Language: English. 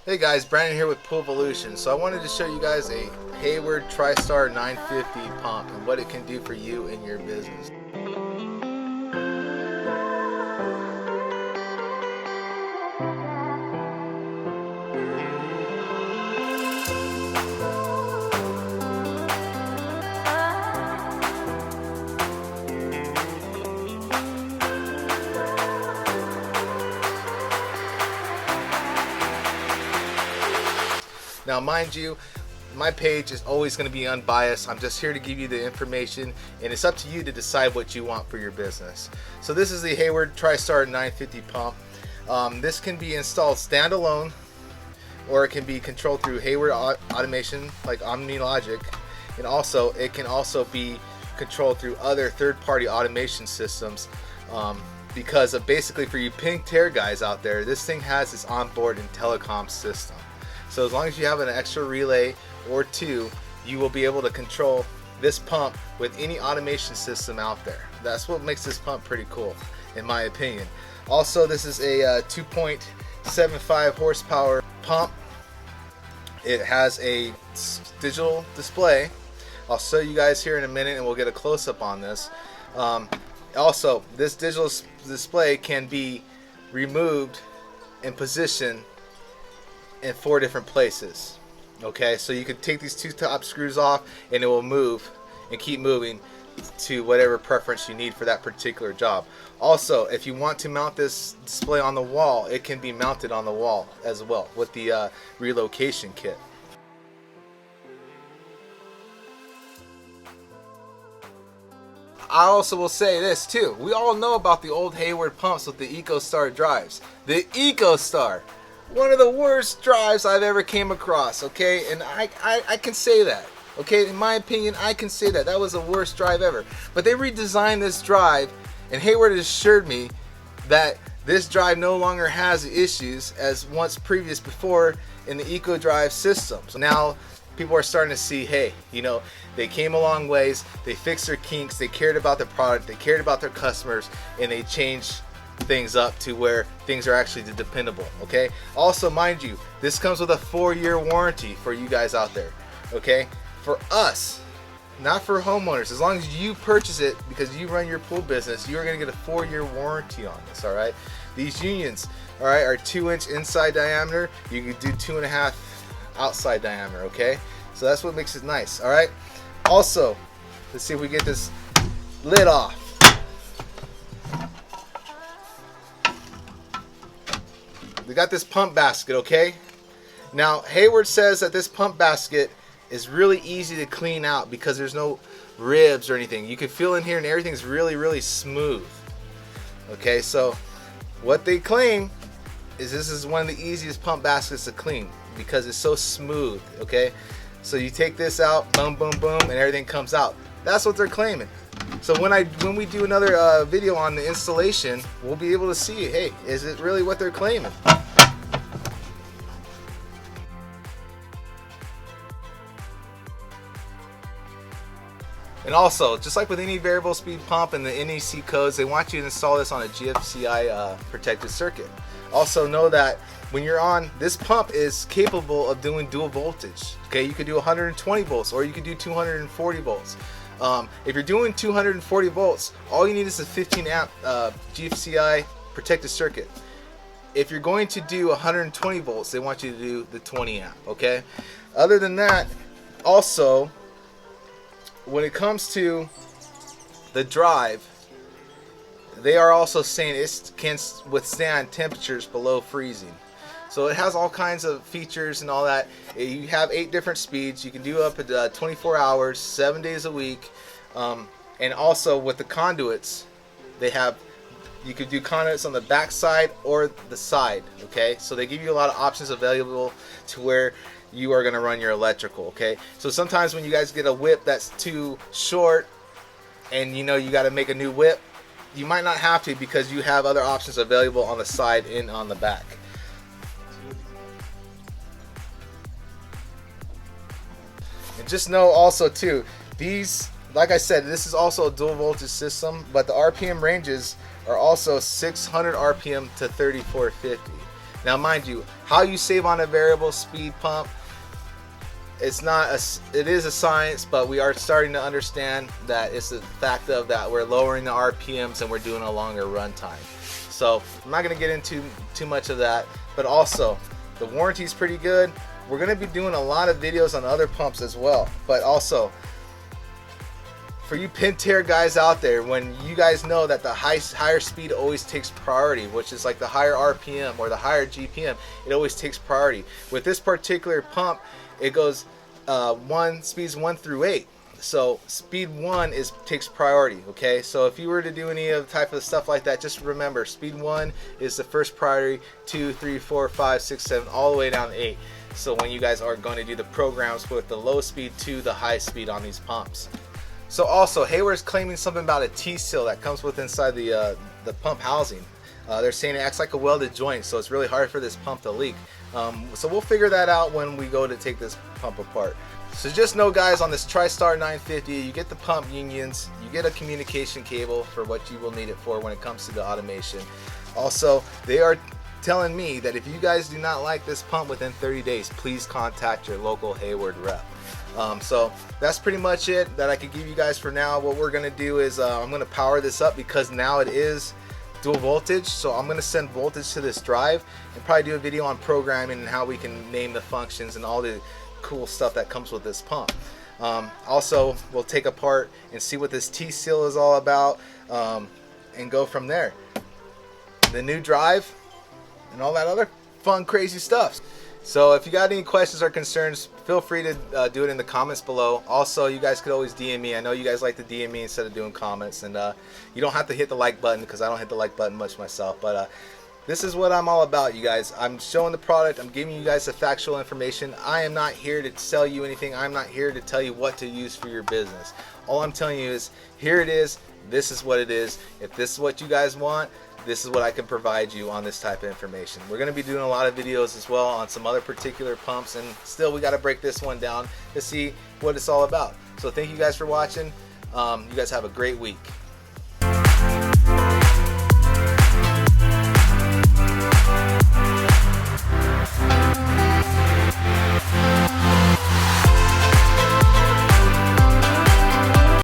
Hey guys, Brandon here with Pool Evolution. So I wanted to show you guys a Hayward TriStar 950 pump and what it can do for you in your business. Now mind you, my page is always going to be unbiased. I'm just here to give you the information, and it's up to you to decide what you want for your business. So this is the Hayward TriStar 950 pump. This can be installed standalone, or it can be controlled through Hayward automation like OmniLogic, and also it can also be controlled through other third-party automation systems. Because of basically, for you pink tear guys out there, this thing has its onboard and telecom system. So as long as you have an extra relay or two, you will be able to control this pump with any automation system out there. That's what makes this pump pretty cool, in my opinion. Also, this is a 2.75 horsepower pump. It has a digital display. I'll show you guys here in a minute, and we'll get a close-up on this. Also, this digital display can be removed and positioned in 4 different places. Okay, so you can take these 2 top screws off and it will move and keep moving to whatever preference you need for that particular job. Also, if you want to mount this display on the wall, it can be mounted on the wall as well with the relocation kit. I also will say this too. We all know about the old Hayward pumps with the EcoStar drives. The EcoStar, one of the worst drives I've ever came across, okay? And I can say that, okay? In my opinion, I can say that. That was the worst drive ever. But they redesigned this drive, and Hayward assured me that this drive no longer has the issues as once previous before in the EcoDrive system. So now people are starting to see, hey, you know, they came a long ways, they fixed their kinks, they cared about the product, they cared about their customers, and they changed things up to where things are actually dependable. Okay, also mind you, this comes with a 4-year warranty for you guys out there. Okay, for us, not for homeowners. As long as you purchase it because you run your pool business, you're going to get a 4-year warranty on this. All right, these unions, all right, are 2-inch inside diameter. You can do 2.5 outside diameter. Okay, so that's what makes it nice. All right, also, let's see if we get this lid off. We got this pump basket, okay? Now, Hayward says that this pump basket is really easy to clean out because there's no ribs or anything. You can feel in here and everything's really, really smooth. Okay, so what they claim is this is one of the easiest pump baskets to clean because it's so smooth, okay? So you take this out, boom, boom, boom, and everything comes out. That's what they're claiming. So when we do another video on the installation, we'll be able to see, hey, is it really what they're claiming? And also, just like with any variable speed pump and the NEC codes, they want you to install this on a GFCI protected circuit. Also know that when you're on, this pump is capable of doing dual voltage. Okay, you could do 120 volts or you could do 240 volts. If you're doing 240 volts, all you need is a 15 amp GFCI protected circuit. If you're going to do 120 volts, they want you to do the 20 amp, okay? Other than that, also, when it comes to the drive, they are also saying it can withstand temperatures below freezing. So it has all kinds of features and all that. You have 8 different speeds. You can do up at 24 hours, 7 days a week. And also with the conduits, you could do conduits on the back side or the side. Okay, so they give you a lot of options available to where you are going to run your electrical. Okay, so sometimes when you guys get a whip that's too short and you know you got to make a new whip, you might not have to because you have other options available on the side and on the back. And just know also too, these, like I said, this is also a dual voltage system, but the RPM ranges are also 600 RPM to 3450. Now mind you, how you save on a variable speed pump, it is a science, but we are starting to understand that it's the fact of that we're lowering the RPMs and we're doing a longer run time. So I'm not going to get into too much of that, but also the warranty is pretty good. We're going to be doing a lot of videos on other pumps as well, but also for you Pentair guys out there, when you guys know that the higher speed always takes priority, which is like the higher RPM or the higher GPM, it always takes priority. With this particular pump, it goes speeds 1 through 8. So speed 1 takes priority, okay? So if you were to do any of the type of stuff like that, just remember speed 1 is the first priority, 2, 3, 4, 5, 6, 7, all the way down to 8. So when you guys are going to do the programs with the low speed to the high speed on these pumps. So also, Hayward's claiming something about a T-seal that comes with inside the pump housing. They're saying it acts like a welded joint, so it's really hard for this pump to leak. So we'll figure that out when we go to take this pump apart. So just know guys, on this TriStar 950, you get the pump unions, you get a communication cable for what you will need it for when it comes to the automation. Also, they are telling me that if you guys do not like this pump within 30 days, please contact your local Hayward rep. So that's pretty much it that I could give you guys for now. What we're going to do is I'm going to power this up because now it is dual voltage, so I'm going to send voltage to this drive and probably do a video on programming and how we can name the functions and all the cool stuff that comes with this pump. Also, we'll take apart and see what this T-seal is all about, and go from there. The new drive and all that other fun crazy stuff. So if you got any questions or concerns, feel free to do it in the comments below. Also, you guys could always DM me. I know you guys like to DM me instead of doing comments, and you don't have to hit the like button because I don't hit the like button much myself, but this is what I'm all about, you guys. I'm showing the product. I'm giving you guys the factual information. I am not here to sell you anything. I'm not here to tell you what to use for your business. All I'm telling you is, here it is. This is what it is. If this is what you guys want, this is what I can provide you on this type of information. We're going to be doing a lot of videos as well on some other particular pumps, and still we got to break this one down to see what it's all about. So thank you guys for watching. You guys have a great week.